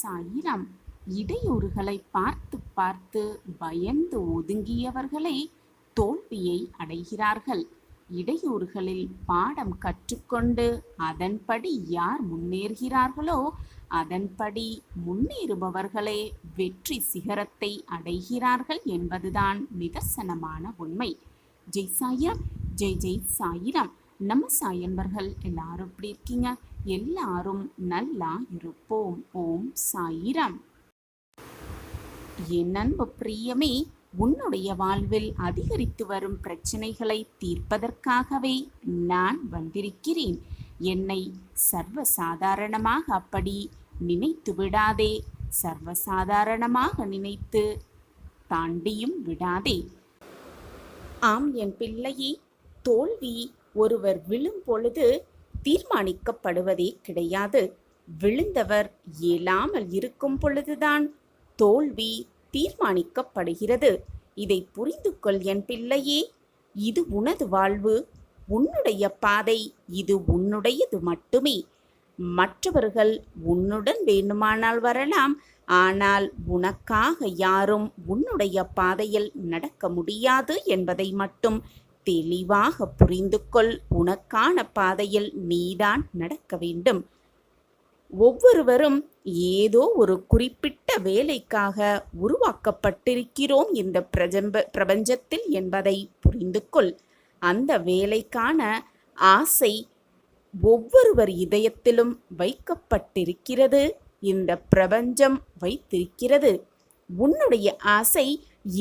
சாயிராம். இடையூறுகளை பார்த்து பார்த்து பயந்து ஒதுங்கியவர்களே தோல்வியை அடைகிறார்கள். இடையூறுகளில் பாடம் கற்றுக்கொண்டு அதன்படி யார் முன்னேறுகிறார்களோ அதன்படி முன்னேறுபவர்களே வெற்றி சிகரத்தை அடைகிறார்கள் என்பதுதான் நிதர்சனமான உண்மை. ஜெய் சாயிராம், ஜெய் ஜெய் சாயிராம். நம்ம சாயன்பர்கள் எல்லாரும் எப்படி இருக்கீங்க? எல்லாரும் நல்லா இருப்போம். ஓம் சாயிராம். என் அன்பு பிரியமே, உன்னுடைய வாழ்வில் அதிகரித்து வரும் பிரச்சனைகளை தீர்ப்பதற்காகவே நான் வந்திருக்கிறேன். என்னை சர்வசாதாரணமாக அப்படி நினைத்து விடாதே. சர்வசாதாரணமாக நினைத்து தாண்டியும் விடாதே. ஆம் என் பிள்ளையே, தோல்வி ஒருவர் விழும் பொழுது தீர்மானிக்கப்படுவதே கிடையாது. விழுந்தவர் இயலாமல் இருக்கும் பொழுதுதான் தோல்வி தீர்மானிக்கப்படுகிறது. இதை புரிந்து கொள் என் பிள்ளையே. இது உனது வாழ்வு, உன்னுடைய பாதை, இது உன்னுடையது மட்டுமே. மற்றவர்கள் உன்னுடன் வேண்டுமானால் வரலாம், ஆனால் உனக்காக யாரும் உன்னுடைய பாதையில் நடக்க முடியாது என்பதை மட்டும் தெளிவாக புரிந்து கொள். உனக்கான பாதையில் நீதான் நடக்க வேண்டும். ஒவ்வொருவரும் ஏதோ ஒரு குறிப்பிட்ட வேலைக்காக உருவாக்கப்பட்டிருக்கிறோம் இந்த பிரபஞ்சத்தில் என்பதை புரிந்து கொள். அந்த வேலைக்கான ஆசை ஒவ்வொருவர் இதயத்திலும் வைக்கப்பட்டிருக்கிறது. இந்த பிரபஞ்சம் வைத்திருக்கிறது. உன்னுடைய ஆசை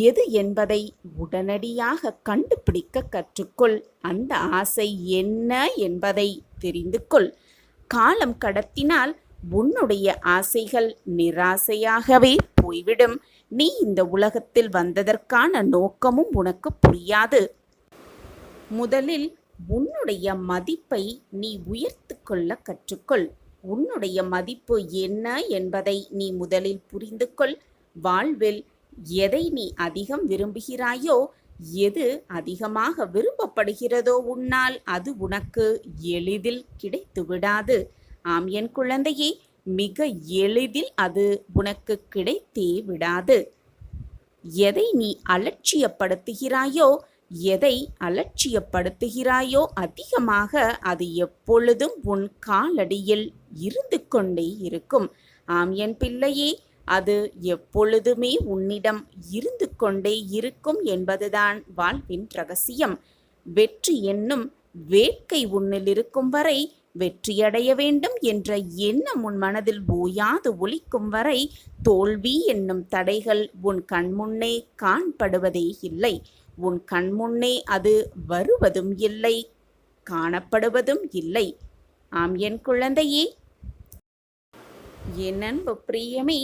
எது என்பதை உடனடியாக கண்டுபிடிக்க கற்றுக்கொள். அந்த ஆசை என்ன என்பதை தெரிந்து கொள். காலம் கடத்தினால் உன்னுடைய ஆசைகள் நிராசையாகவே போய்விடும். நீ இந்த உலகத்தில் வந்ததற்கான நோக்கமும் உனக்கு புரியாது. முதலில் உன்னுடைய மதிப்பை நீ உயர்த்து கொள்ள கற்றுக்கொள். உன்னுடைய மதிப்பு என்ன என்பதை நீ முதலில் புரிந்து கொள். வாழ்வில் எதை நீ அதிகம் விரும்புகிறாயோ, எது அதிகமாக விரும்பப்படுகிறதோ உன்னால், அது உனக்கு எளிதில் கிடைத்து விடாது. ஆம் என் குழந்தையே, மிக எளிதில் அது உனக்கு கிடைத்தே விடாது. எதை நீ அலட்சியப்படுத்துகிறாயோ அதிகமாக அது எப்பொழுதும் உன் காலடியில் இருந்து கொண்டே இருக்கும். ஆம் என் பிள்ளையே, அது எப்பொழுதுமே உன்னிடம் இருந்து கொண்டே இருக்கும் என்பதுதான் வாழ்வின் ரகசியம். வெற்றி என்னும் வேட்கை உன்னில் இருக்கும் வரை, வெற்றியடைய வேண்டும் என்ற எண்ணம் உன் மனதில் ஓயாது ஒலிக்கும் வரை, தோல்வி என்னும் தடைகள் உன் கண்முன்னே காணப்படுவதே இல்லை. உன் கண்முன்னே அது வருவதும் இல்லை, காணப்படுவதும் இல்லை. ஆம் என் குழந்தையே, என் அன்பு பிரியமே,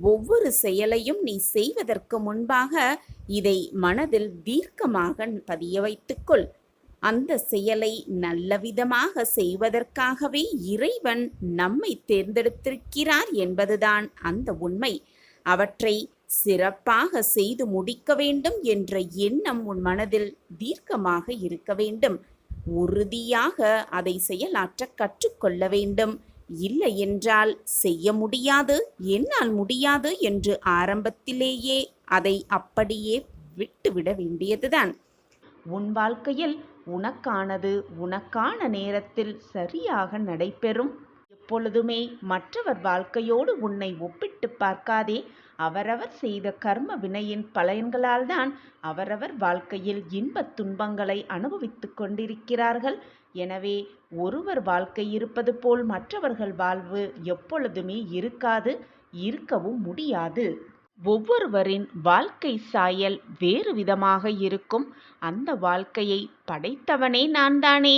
ஒவ்வொரு செயலையும் நீ செய்வதற்கு முன்பாக இதை மனதில் தீர்க்கமாக பதிய வைத்துக்கொள். அந்த செயலை நல்லவிதமாக செய்வதற்காகவே இறைவன் நம்மை தேர்ந்தெடுத்திருக்கிறார் என்பதுதான் அந்த உண்மை. அவற்றை சிறப்பாக செய்து முடிக்க வேண்டும் என்ற எண்ணம் உன் மனதில் தீர்க்கமாக இருக்க வேண்டும். உறுதியாக அதை செயலாற்ற கற்றுக்கொள்ள வேண்டும். இல்லை என்றால் செய்ய முடியாது, என்னால் முடியாது என்று ஆரம்பத்திலேயே அதை அப்படியே விட்டுவிட வேண்டியதுதான். உன் வாழ்க்கையில் உனக்கானது உனக்கான நேரத்தில் சரியாக நடைபெறும். எப்பொழுதுமே மற்றவர் வாழ்க்கையோடு உன்னை ஒப்பிட்டு பார்க்காதே. அவரவர் செய்த கர்ம வினையின் பலன்களால் தான் அவரவர் வாழ்க்கையில் இன்பத் துன்பங்களை அனுபவித்துக் கொண்டிருக்கிறார்கள். எனவே ஒருவர் வாழ்க்கை இருப்பது போல் மற்றவர்கள் வாழ்வு எப்பொழுதுமே இருக்காது, இருக்கவும் முடியாது. ஒவ்வொருவரின் வாழ்க்கை சாயல் வேறு விதமாக இருக்கும். அந்த வாழ்க்கையை படைத்தவனே நான் தானே.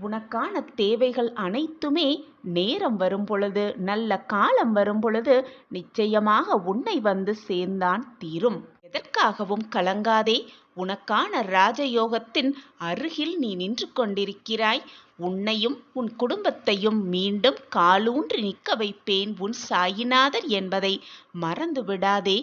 உனக்கான தேவைகள் அனைத்துமே நேரம் வரும் பொழுது, நல்ல காலம் வரும் பொழுது நிச்சயமாக உன்னை வந்து சேர்ந்தான் தீரும். எதற்காகவும் கலங்காதே. உனக்கான ராஜயோகத்தின் அருகில் நீ நின்று கொண்டிருக்கிறாய். உன்னையும் உன் குடும்பத்தையும் மீண்டும் காலூன்றி நிற்க வைப்பேன் உன் சாயிநாதர் என்பதை மறந்து விடாதே.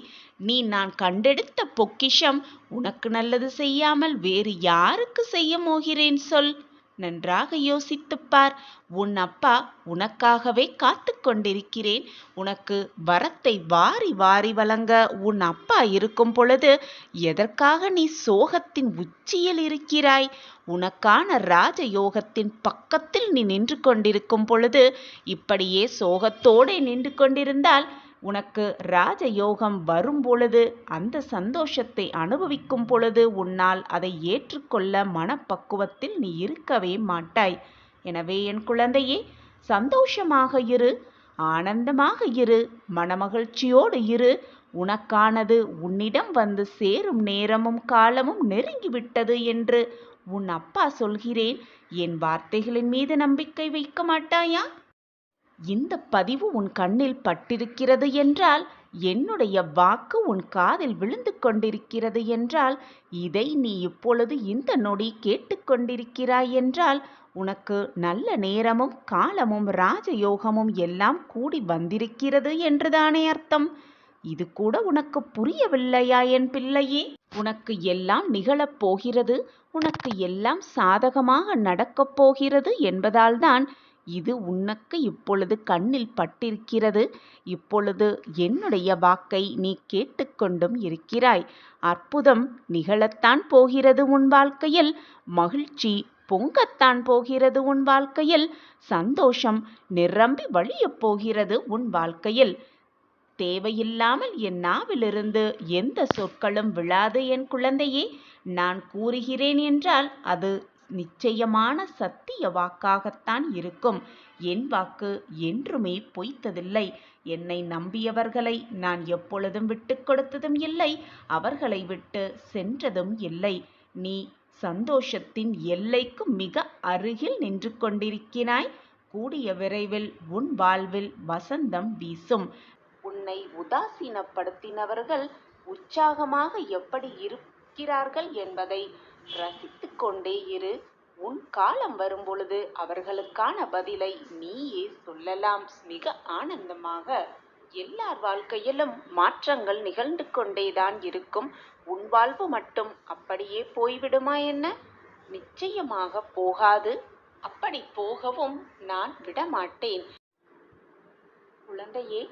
நான் கண்டெடுத்த பொக்கிஷம். உனக்கு நல்லது செய்யாமல் வேறு யாருக்கு செய்ய போகிறேன் சொல்? நன்றாக யோசித்துப் பார். உன் அப்பா உனக்காகவே காத்துக் கொண்டிருக்கிறேன். உனக்கு வரத்தை வாரி வாரி வழங்க உன் அப்பா இருக்கும் பொழுது எதற்காக நீ சோகத்தின் உச்சியில் இருக்கிறாய்? உனக்கான ராஜயோகத்தின் பக்கத்தில் நீ நின்று கொண்டிருக்கும் பொழுது இப்படியே சோகத்தோடு நின்று கொண்டிருந்தால் உனக்கு ராஜயோகம் வரும் பொழுது, அந்த சந்தோஷத்தை அனுபவிக்கும் பொழுது உன்னால் அதை ஏற்றுக்கொள்ள மனப்பக்குவத்தில் நீ இருக்கவே மாட்டாய். எனவே என் குழந்தையே, சந்தோஷமாக இரு, ஆனந்தமாக இரு, மனமகிழ்ச்சியோடு இரு. உனக்கானது உன்னிடம் வந்து சேரும் நேரமும் காலமும் நெருங்கிவிட்டது என்று உன் அப்பா சொல்கிறேன். என் வார்த்தைகளின் மீது நம்பிக்கை வைக்க மாட்டாயா? இந்த பதிவு உன் கண்ணில் பட்டிருக்கிறது என்றால், என்னுடைய வாக்கு உன் காதில் விழுந்து கொண்டிருக்கிறது என்றால், இதை நீ இப்பொழுது இந்த நொடி கேட்டுக்கொண்டிருக்கிறாய் என்றால், உனக்கு நல்ல நேரமும் காலமும் ராஜயோகமும் எல்லாம் கூடி வந்திருக்கிறது என்றுதானே அர்த்தம். இது கூட உனக்கு புரியவில்லையா என் பிள்ளையே? உனக்கு எல்லாம் நிகழப் போகிறது, உனக்கு எல்லாம் சாதகமாக நடக்கப் போகிறது என்பதால்தான் இது உனக்கு இப்பொழுது கண்ணில் பட்டிருக்கிறது. இப்பொழுது என்னுடைய வாக்கை நீ கேட்டுக்கொண்டும் இருக்கிறாய். அற்புதம் நிகழத்தான் போகிறது உன் வாழ்க்கையில். மகிழ்ச்சி பொங்கத்தான் போகிறது உன் வாழ்க்கையில். சந்தோஷம் நிரம்பி வழியப் போகிறது உன் வாழ்க்கையில். தேவையில்லாமல் என் நாவிலிருந்து எந்த சொற்களும் விழாது என் குழந்தையே. நான் கூறுகிறேன் என்றால் அது நிச்சயமான சத்திய வாக்காகத்தான் இருக்கும். என் வாக்கு என்றுமே பொய்த்ததில்லை. என்னை நம்பியவர்களை நான் எப்பொழுதும் விட்டு கொடுத்ததும் இல்லை, அவர்களை விட்டு சென்றதும் இல்லை. நீ சந்தோஷத்தின் எல்லைக்கு மிக அருகில் நின்று கொண்டிருக்கிறாய். கூடிய விரைவில் உன் வாழ்வில் வசந்தம் வீசும். உன்னை உதாசீனப்படுத்தினவர்கள் உற்சாகமாக எப்படி இருக்கிறார்கள் என்பதை ரசித்து கொண்டே இரு. உன் காலம் வரும்பொழுது அவர்களுக்கான பதிலை நீயே சொல்லலாம் மிக ஆனந்தமாக. எல்லார் வாழ்க்கையிலும் மாற்றங்கள் நிகழ்ந்து கொண்டேதான் இருக்கும். உன் வாழ்வு மட்டும் அப்படியே போய்விடுமா என்ன? நிச்சயமாக போகாது. அப்படி போகவும் நான் விடமாட்டேன். குழந்தையே,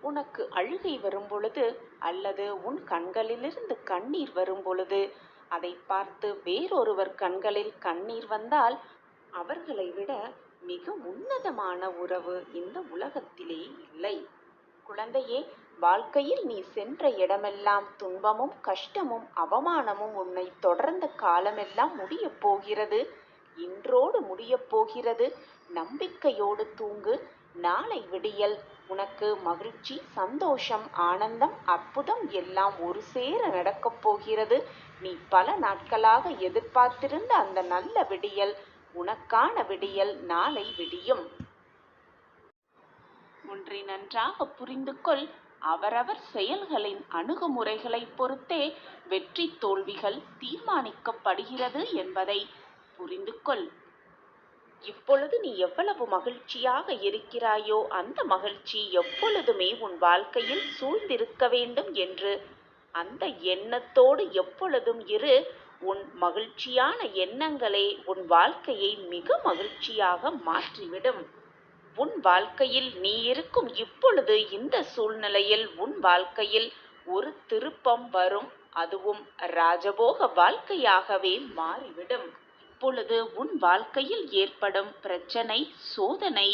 உனக்கு அழுகை வரும் பொழுது அல்லது உன் கண்களிலிருந்து கண்ணீர் வரும் பொழுது அதை பார்த்து வேறொருவர் கண்களில் கண்ணீர் வந்தால் அவர்களை விட மிக உன்னதமான உறவு இந்த உலகத்திலே இல்லை. குழந்தையே, வாழ்க்கையில் நீ சென்ற இடமெல்லாம் துன்பமும் கஷ்டமும் அவமானமும் உன்னை தொடர்ந்த காலமெல்லாம் முடியப் போகிறது. இன்றோடு முடியப் போகிறது. நம்பிக்கையோடு தூங்கு. நாளை விடியல் உனக்கு மகிழ்ச்சி, சந்தோஷம், ஆனந்தம், அற்புதம் எல்லாம் ஒரு சேர நடக்கப் போகிறது. நீ பல நாட்களாக எதிர்பார்த்திருந்த அந்த நல்ல விடியல், உனக்கான விடியல் நாளை விடியும். ஒன்றை நன்றாக புரிந்து கொள். அவரவர் செயல்களின் அணுகுமுறைகளை பொறுத்தே வெற்றி தோல்விகள் தீர்மானிக்கப்படுகிறது என்பதை புரிந்து கொள். இப்பொழுது நீ எவ்வளவு மகிழ்ச்சியாக இருக்கிறாயோ அந்த மகிழ்ச்சி எப்பொழுதுமே உன் வாழ்க்கையில் சூழ்ந்திருக்க வேண்டும் என்று அந்த எண்ணத்தோடு எப்பொழுதும் இரு. உன் மகிழ்ச்சியான எண்ணங்களே உன் வாழ்க்கையை மிக மகிழ்ச்சியாக மாற்றிவிடும். உன் வாழ்க்கையில் நீ இருக்கும் இப்பொழுது இந்த சூழ்நிலையில் உன் வாழ்க்கையில் ஒரு திருப்பம் வரும். அதுவும் ராஜபோக வாழ்க்கையாகவே மாறிவிடும். இப்பொழுது உன் வாழ்க்கையில் ஏற்படும் பிரச்சனை, சோதனை,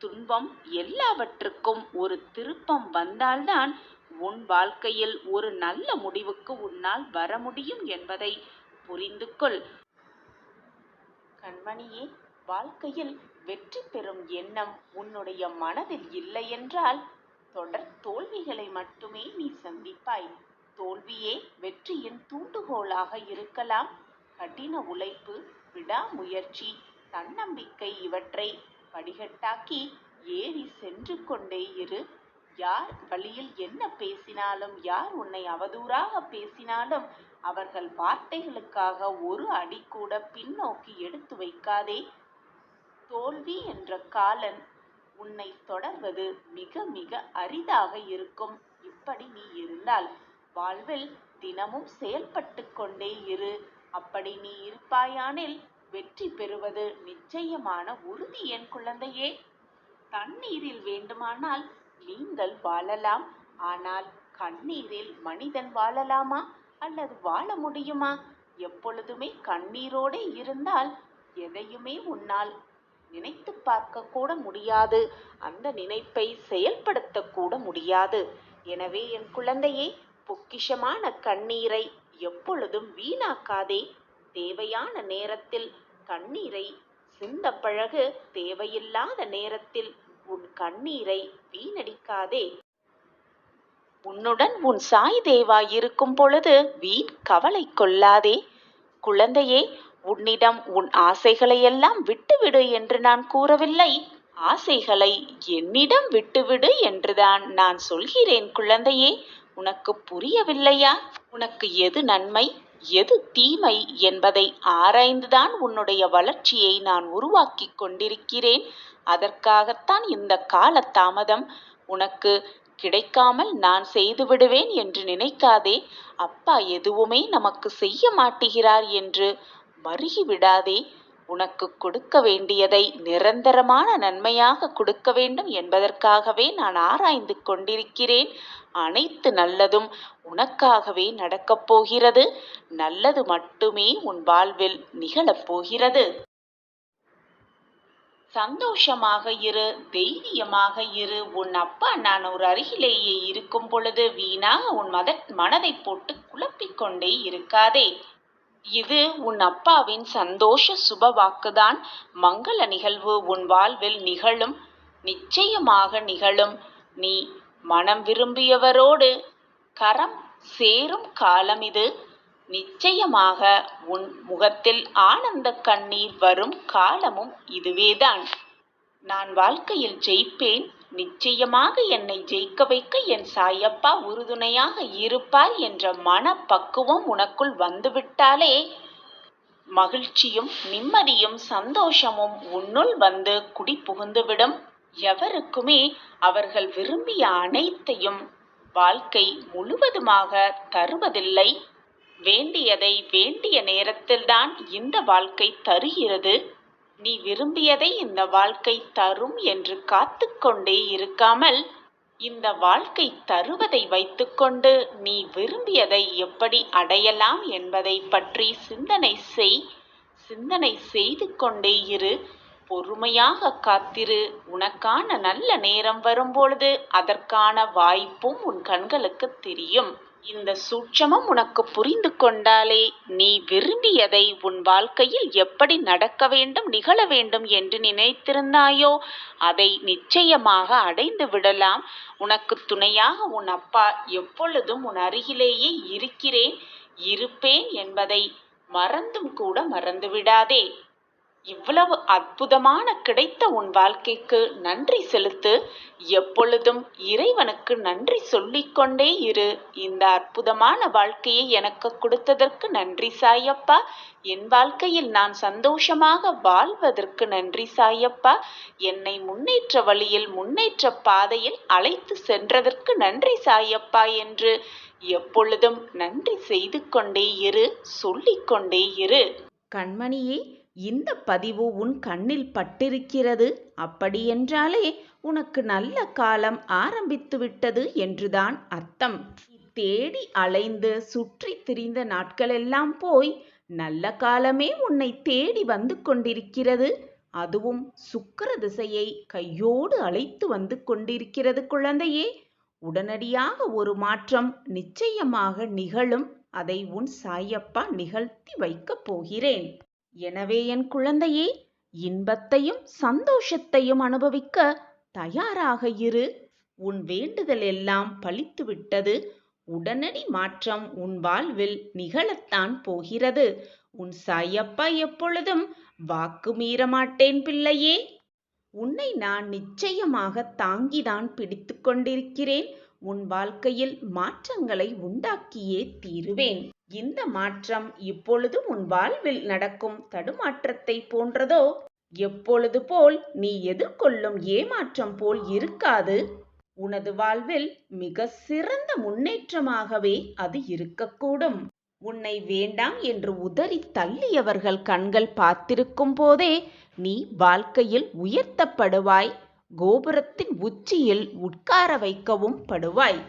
துன்பம் எல்லாவற்றுக்கும் ஒரு திருப்பம் வந்தால்தான் உன் வாழ்க்கையில் ஒரு நல்ல முடிவுக்கு உன்னால் வர முடியும் என்பதை புரிந்து கொள். கண்மணியே, வாழ்க்கையில் வெற்றி பெறும் எண்ணம் உன்னுடைய மனதில் இல்லை என்றால் தொடர் தோல்விகளை மட்டுமே நீ சந்திப்பாய். தோல்வியே வெற்றியின் தூண்டுகோலாக இருக்கலாம். கடின உழைப்பு, விடாமுயற்சி, தன்னம்பிக்கை இவற்றை படிகட்டாக்கி ஏறி சென்று கொண்டே இரு. யார் வழியில் என்ன பேசினாலும், யார் உன்னை அவதூறாக பேசினாலும் அவர்கள் வார்த்தைகளுக்காக ஒரு அடி கூட பின்னோக்கி எடுத்து வைக்காதே. தோல்வி என்ற காலன் உன்னை தொடர்வது மிக மிக அரிதாக இருக்கும். இப்படி நீ இருந்தால் வாழ்வில் தினமும் செயல்பட்டு கொண்டே இரு. அப்படி நீ இருப்பாயானில் வெற்றி பெறுவது நிச்சயமான உறுதி என் குழந்தையே. தண்ணீரில் வேண்டுமானால் நீங்கள் வாழலாம், ஆனால் கண்ணீரில் மனிதன் வாழலாமா அல்லது வாழ முடியுமா? எப்பொழுதுமே கண்ணீரோடு இருந்தால் எதையுமே உன்னால் நினைத்து பார்க்க கூட முடியாது, அந்த நினைப்பை செயல்படுத்த கூட முடியாது. எனவே என் குழந்தையே, பொக்கிஷமான கண்ணீரை எப்பொழுதும் வீணாக்காதே. தேவையான நேரத்தில் கண்ணீரை சிந்த பழகு, தேவையில்லாத நேரத்தில் உன் கண்ணீரை வீணடிக்காதே. உன்னுடன் உன் சாய் தேவா இருக்கும் பொழுது வீண் கவலை கொள்ளாதே. குழந்தையே, உன்னிடம் உன் ஆசைகளையெல்லாம் விட்டுவிடு என்று நான் கூறவில்லை, ஆசைகளை என்னிடம் விட்டுவிடு என்றுதான் நான் சொல்கிறேன். குழந்தையே, உனக்கு புரியவில்லையா? உனக்கு எது நன்மை எது தீமை என்பதை ஆராய்ந்துதான் உன்னுடைய வளர்ச்சியை நான் உருவாக்கி கொண்டிருக்கிறேன். அதற்காகத்தான் இந்த கால தாமதம். உனக்கு கிடைக்காமல் நான் செய்து விடுவேன் என்று நினைக்காதே. அப்பா எதுவுமே நமக்கு செய்ய மாட்டுகிறார் என்று மருகி விடாதே. உனக்கு கொடுக்க வேண்டியதை நிரந்தரமான நன்மையாக கொடுக்க வேண்டும் என்பதற்காகவே நான் ஆராய்ந்து கொண்டிருக்கிறேன். அனைத்து நல்லதும் உனக்காகவே நடக்கப் போகிறது. நல்லது மட்டுமே உன் வாழ்வில் நிகழப் போகிறது. சந்தோஷமாக இரு, தைரியமாக இரு. உன் அப்பா நான் ஒரு அருகிலேயே இருக்கும் பொழுது வீணாக உன் மனதை போட்டு குழப்பிக் கொண்டே இருக்காதே. இது உன் அப்பாவின் சந்தோஷ சுப வாக்குதான். மங்கள நிகழ்வு உன் வாழ்வில் நிகழும், நிச்சயமாக நிகழும். நீ மனம் விரும்பியவரோடு கரம் சேரும் காலம் இது. நிச்சயமாக உன் முகத்தில் ஆனந்த கண்ணீர் வரும் காலமும் இதுவேதான். நான் வாழ்க்கையில் ஜெயிப்பேன், நிச்சயமாக என்னை ஜெயிக்க வைக்க என் சாயப்பா உறுதுணையாக இருப்பார் என்ற மனப்பக்குவம் உனக்குள் வந்துவிட்டாலே மகிழ்ச்சியும் நிம்மதியும் சந்தோஷமும் உன்னுள் வந்து குடி புகுந்துவிடும். எவருக்குமே அவர்கள் விரும்பிய அனைத்தையும் வாழ்க்கை முழுவதுமாக தருவதில்லை. வேண்டியதை வேண்டிய நேரத்தில்தான் இந்த வாழ்க்கை தருகிறது. நீ விரும்பியதை இந்த வாழ்க்கை தரும் என்று காத்து கொண்டே இருக்காமல், இந்த வாழ்க்கை தருவதை வைத்துக்கொண்டு நீ விரும்பியதை எப்படி அடையலாம் என்பதை பற்றி சிந்தனை செய்து கொண்டே இரு. பொறுமையாக காத்திரு. உனக்கான நல்ல நேரம் வரும்பொழுது அதற்கான வாய்ப்பும் உன் கண்களுக்கு தெரியும். இந்த சூட்சமம் உனக்கு புரிந்து கொண்டாலே நீ விரும்பியதை உன் வாழ்க்கையில் எப்படி நடக்க வேண்டும் நிகழ வேண்டும் என்று நினைத்திருந்தாயோ அதை நிச்சயமாக அடைந்து விடலாம். உனக்கு துணையாக உன் அப்பா எப்பொழுதும் உன் அருகிலேயே இருப்பேன் என்பதை மறந்தும் கூட மறந்துவிடாதே. இவ்வளவு அற்புதமான கிடைத்த உன் வாழ்க்கைக்கு நன்றி செலுத்து. எப்பொழுதும் இறைவனுக்கு நன்றி சொல்லிக்கொண்டே இரு. இந்த அற்புதமான வாழ்க்கையை எனக்கு கொடுத்ததற்கு நன்றி சாயப்பா. என் வாழ்க்கையில் நான் சந்தோஷமாக வாழ்வதற்கு நன்றி சாயப்பா. என்னை முன்னேற்ற வழியில் முன்னேற்ற பாதையில் அழைத்து சென்றதற்கு நன்றி சாயப்பா என்று எப்பொழுதும் நன்றி செய்து கொண்டே இரு, சொல்லிக்கொண்டே இரு. கண்மணியே, இந்த பதிவு உன் கண்ணில் பட்டிருக்கிறது. அப்படியென்றாலே உனக்கு நல்ல காலம் ஆரம்பித்து விட்டது என்றுதான் அர்த்தம். தேடி அலைந்து சுற்றி திரிந்த நாட்களெல்லாம் போய் நல்ல காலமே உன்னை தேடி வந்து கொண்டிருக்கிறது. அதுவும் சுக்கிர திசையை கையோடு அழைத்து வந்து கொண்டிருக்கிறது. குழந்தையே, உடனடியாக ஒரு மாற்றம் நிச்சயமாக நிகழும். அதை உன் சாயப்பா நிகழ்த்தி வைக்கப் போகிறேன். எனவே என் குழந்தையே, இன்பத்தையும் சந்தோஷத்தையும் அனுபவிக்க தயாராக இரு. உன் வேண்டுதல் எல்லாம் பலித்துவிட்டது. உடனடி மாற்றம் உன் வாழ்வில் நிகழத்தான் போகிறது. உன் சாயப்பா எப்பொழுதும் வாக்கு மீற மாட்டேன் பிள்ளையே. உன்னை நான் நிச்சயமாக தாங்கிதான் பிடித்து கொண்டிருக்கிறேன். உன் வாழ்க்கையில் மாற்றங்களை உண்டாக்கியே தீருவேன். இந்த மாற்றம் இப்பொழுது உன் வாழ்வில் நடக்கும் தடுமாற்றத்தை போன்றதோ? எப்பொழுது போல் நீ எதிர்கொள்ளும் ஏமாற்றம் போல் இருக்காது. உனது வாழ்வில் மிக சிறந்த முன்னேற்றமாகவே அது இருக்கக்கூடும். உன்னை வேண்டாம் என்று உதறி தள்ளியவர்கள் கண்கள் பார்த்திருக்கும் போதே நீ வாழ்க்கையில் உயர்த்தப்படுவாய். கோபுரத்தின் உச்சியில் உட்கார வைக்கவும் படுவாய்.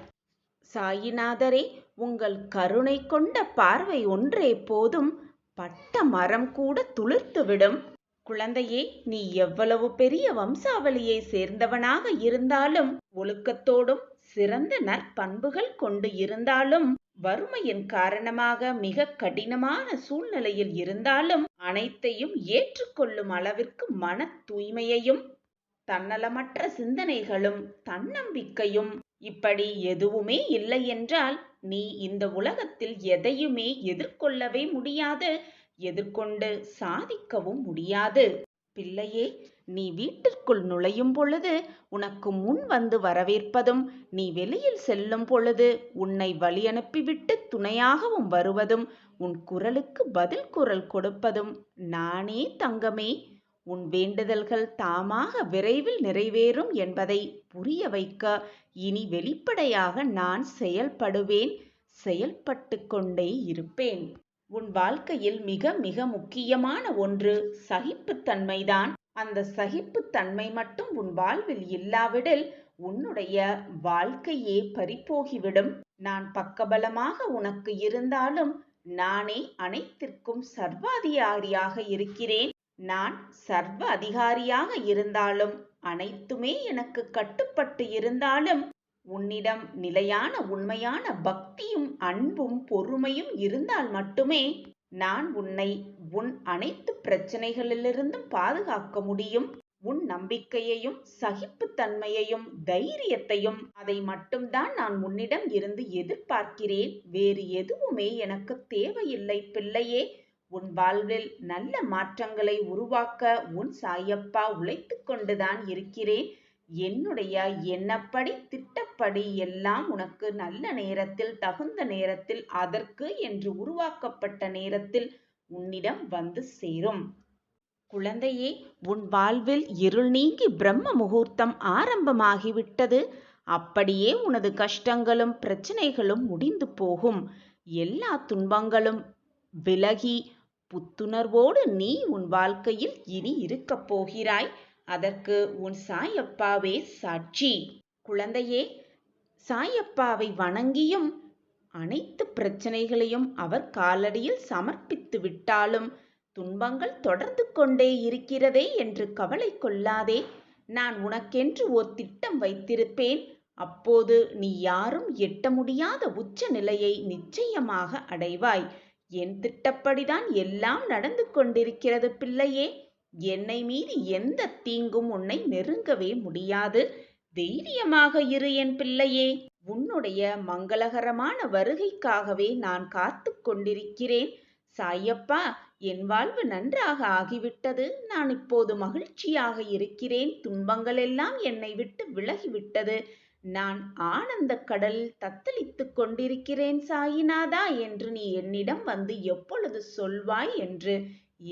சாயிநாதரே, உங்கள் கருணை கொண்ட பார்வை ஒன்றே போதும். பட்ட மரம் கூட துளிர்த்துவிடும். குழந்தையே, நீ எவ்வளவு பெரிய வம்சாவளியை சேர்ந்தவனாக இருந்தாலும், ஒழுக்கத்தோடும் சிறந்த நற்பண்புகள் கொண்டு இருந்தாலும், வறுமையின் காரணமாக மிக கடினமான சூழ்நிலையில் இருந்தாலும் அனைத்தையும் ஏற்றுக்கொள்ளும் அளவிற்கு மன தூய்மையையும் தன்னலமற்ற சிந்தனைகளும் தன்னம்பிக்கையும் இப்படி எதுவுமே இல்லை என்றால் நீ இந்த உலகத்தில் எதையுமே எதிர்கொள்ளவே முடியாது, எதிர்கொண்டு சாதிக்கவும் முடியாது. பிள்ளையே, நீ வீட்டிற்குள் நுழையும் பொழுது உனக்கு முன் வந்து வரவேற்பதும், நீ வெளியில் செல்லும் பொழுது உன்னை வழி அனுப்பிவிட்டு துணையாகவும் வருவதும், உன் குரலுக்கு பதில் குரல் கொடுப்பதும் நானே தங்கமே. உன் வேண்டுதல்கள் தாமாக விரைவில் நிறைவேறும் என்பதை புரிய வைக்க இனி வெளிப்படையாக நான் செயல்படுவேன், செயல்பட்டு கொண்டே இருப்பேன். உன் வாழ்க்கையில் மிக மிக முக்கியமான ஒன்று சகிப்புத்தன்மைதான். அந்த சகிப்புத்தன்மை மட்டும் உன் வாழ்வில் இல்லாவிடில் உன்னுடைய வாழ்க்கையே பறிபோகிவிடும். நான் பக்கபலமாக உனக்கு இருந்தாலும் நானே அனைத்திற்கும் சர்வாதிகாரியாக இருக்கிறேன். நான் சர்வ அதிகாரியாக இருந்தாலும், அனைத்துமே எனக்கு கட்டுப்பட்டு இருந்தாலும், உன்னிடம் நிலையான உண்மையான பக்தியும் அன்பும் பொறுமையும் இருந்தால் மட்டுமே நான் உன்னை உன் அனைத்து பிரச்சனைகளிலிருந்தும் பாதுகாக்க முடியும். உன் நம்பிக்கையையும் சகிப்புத்தன்மையையும் தைரியத்தையும் அதை மட்டும்தான் நான் உன்னிடம் இருந்து எதிர்பார்க்கிறேன். வேறு எதுவுமே எனக்கு தேவையில்லை பிள்ளையே. உன் வாழ்வில் நல்ல மாற்றங்களை உருவாக்க உன் சாயப்பா உழைத்து கொண்டுதான் இருக்கிறேன். என்னுடைய எண்ணப்படி திட்டப்படி எல்லாம் உனக்கு நல்ல நேரத்தில், தகுந்த நேரத்தில், அதற்கு என்று உருவாக்கப்பட்ட நேரத்தில் உன்னிடம் வந்து சேரும். குழந்தையே, உன் வாழ்வில் இருள் நீங்கி பிரம்ம முகூர்த்தம் ஆரம்பமாகிவிட்டது. அப்படியே உனது கஷ்டங்களும் பிரச்சனைகளும் முடிந்து போகும். எல்லா துன்பங்களும் விலகி புத்துணர்வோடு நீ உன் வாழ்க்கையில் இனி இருக்கப் போகிறாய். அதற்கு உன் சாயப்பாவே சாட்சி. குழந்தையே, சாயப்பாவை வணங்கியும் அனைத்து பிரச்சனைகளையும் அவர் காலடியில் சமர்ப்பித்து விட்டாலும் துன்பங்கள் தொடர்ந்து கொண்டே இருக்கிறதே என்று கவலை கொள்ளாதே. நான் உனக்கென்று ஓர் திட்டம் வைத்திருப்பேன். அப்போது நீ யாரும் எட்ட முடியாத உச்ச நிலையை நிச்சயமாக அடைவாய். என் திட்டப்படிதான் எல்லாம் நடந்து கொண்டிருக்கிறது பிள்ளையே. என்னை மீறி எந்த தீங்கும் உன்னை நெருங்கவே முடியாது. தைரியமாக இரு என் பிள்ளையே. உன்னுடைய மங்களகரமான வருகைக்காகவே நான் காத்து கொண்டிருக்கிறேன். சாயப்பா, என் வாழ்வு நன்றாக ஆகிவிட்டது. நான் இப்போது மகிழ்ச்சியாக இருக்கிறேன். துன்பங்கள் எல்லாம் என்னை விட்டு விலகிவிட்டது. நான் ஆனந்த கடலில் தத்தளித்துக் கொண்டிருக்கிறேன் சாயிநாதா என்று நீ என்னிடம் வந்து எப்பொழுது சொல்வாய் என்று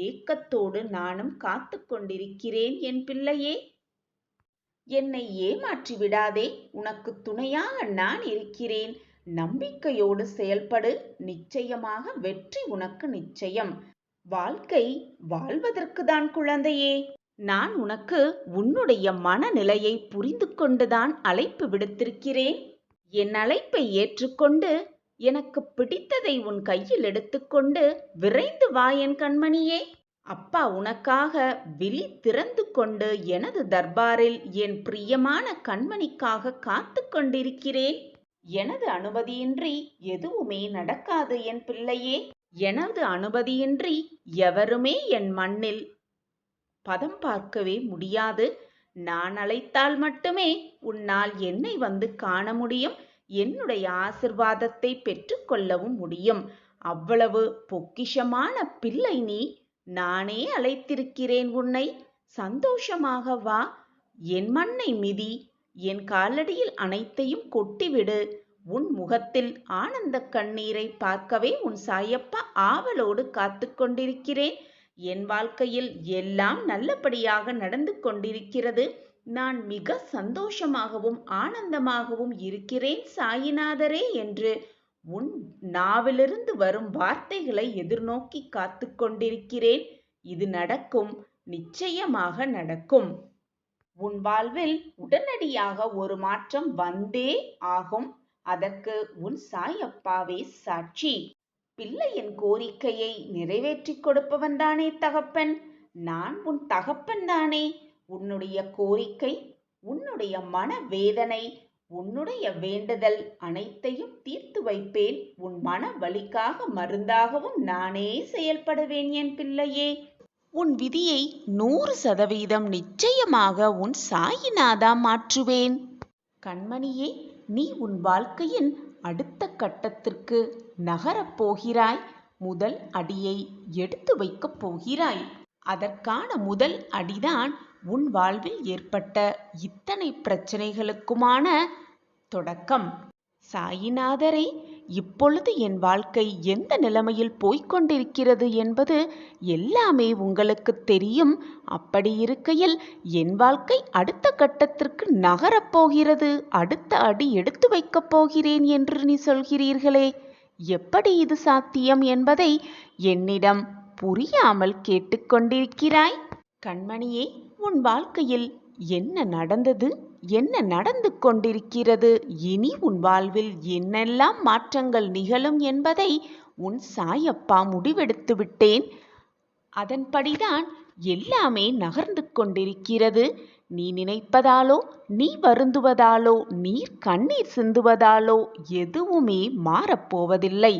ஏக்கத்தோடு நானும் காத்து கொண்டிருக்கிறேன் என் பிள்ளையே. என்னை ஏமாற்றி விடாதே. உனக்கு துணையாக நான் இருக்கிறேன். நம்பிக்கையோடு செயல்படு. நிச்சயமாக வெற்றி உனக்கு நிச்சயம். வாழ்க்கை வாழ்வதற்குதான் குழந்தையே. நான் உனக்கு உன்னுடைய மனநிலையை புரிந்து கொண்டுதான் அழைப்பு விடுத்திருக்கிறேன். என் அழைப்பை ஏற்றுக்கொண்டு எனக்கு பிடித்ததை உன் கையில் எடுத்துக்கொண்டு விரைந்து வா என் கண்மணியே. அப்பா உனக்காக விழி திறந்து கொண்டு எனது தர்பாரில் என் பிரியமான கண்மணிக்காக காத்து கொண்டிருக்கிறேன். எனது அனுமதியின்றி எதுவுமே நடக்காது என் பிள்ளையே. எனது அனுமதியின்றி எவருமே என் மண்ணில் பதம் பார்க்கவே முடியாது. நான் அழைத்தால் மட்டுமே உன்னால் என்னை வந்து காண முடியும். என்னுடைய ஆசிர்வாதத்தை பெற்றுக்கொள்ளவும் முடியும். அவ்வளவு பொக்கிஷமான பிள்ளை நீ. நானே அழைத்திருக்கிறேன் உன்னை. சந்தோஷமாக வா. என் மண்ணை மிதி. என் காலடியில் அனைத்தையும் கொட்டிவிடு. உன் முகத்தில் ஆனந்த கண்ணீரை பார்க்கவே உன் சாயப்பா ஆவலோடு காத்து கொண்டிருக்கிறேன். என் வாழ்க்கையில் எல்லாம் நல்லபடியாக நடந்து கொண்டிருக்கிறது. நான் மிக சந்தோஷமாகவும் ஆனந்தமாகவும் இருக்கிறேன் சாயிநாதரே என்று உன் நாவிலிருந்து வரும் வார்த்தைகளை எதிர்நோக்கி காத்து கொண்டிருக்கிறேன். இது நடக்கும், நிச்சயமாக நடக்கும். உன் வாழ்வில் உடனடியாக ஒரு மாற்றம் வந்தே ஆகும். அதற்கு உன் சாயப்பாவே சாட்சி. பிள்ளையின் கோரிக்கையை நிறைவேற்றிக் கொடுப்பவன் தானே தகப்பன். நான் உன் தகப்பன் தானே. உன்னுடைய கோரிக்கை, உன்னுடைய மனவேதனை, உன்னுடைய வேண்டுதல் அனைத்தையும் தீர்த்து வைப்பேன். உன் மன வலிக்காக மருந்தாகவும் நானே செயல்படுவேன் என் பிள்ளையே. உன் விதியை 100% நிச்சயமாக உன் சாயிநாதா மாற்றுவேன். கண்மணியே, நீ உன் வாழ்க்கையின் அடுத்த கட்டத்திற்கு நகரப் போகிறாய். முதல் அடியை எடுத்து வைக்கப் போகிறாய். அதற்கான முதல் அடிதான் உன் வாழ்வில் ஏற்பட்ட இத்தனை பிரச்சனைகளுக்குமான தொடக்கம். சாயிநாதரே, இப்பொழுது என் வாழ்க்கை எந்த நிலைமையில் போய்கொண்டிருக்கிறது என்பது எல்லாமே உங்களுக்கு தெரியும். அப்படி இருக்கையில் என் வாழ்க்கை அடுத்த கட்டத்திற்கு நகரப் போகிறது, அடுத்த அடி எடுத்து வைக்கப் போகிறேன் என்று நீ சொல்கிறீர்களே, எப்படி இது சாத்தியம் என்பதை என்னிடம் புரியாமல் கேட்டுக்கொண்டிருக்கிறாய். கண்மணியே, உன் வாழ்க்கையில் என்ன நடந்தது, என்ன நடந்து கொண்டிருக்கிறது, இனி உன் வாழ்வில் என்னெல்லாம் மாற்றங்கள் நிகழும் என்பதை உன் சாயப்பா முடிவெடுத்து விட்டேன். அதன்படிதான் எல்லாமே நகர்ந்து கொண்டிருக்கிறது. நீ நினைப்பதாலோ, நீ வருந்துவதாலோ, நீர் கண்ணீர் சிந்துவதாலோ எதுவுமே மாறப்போவதில்லை.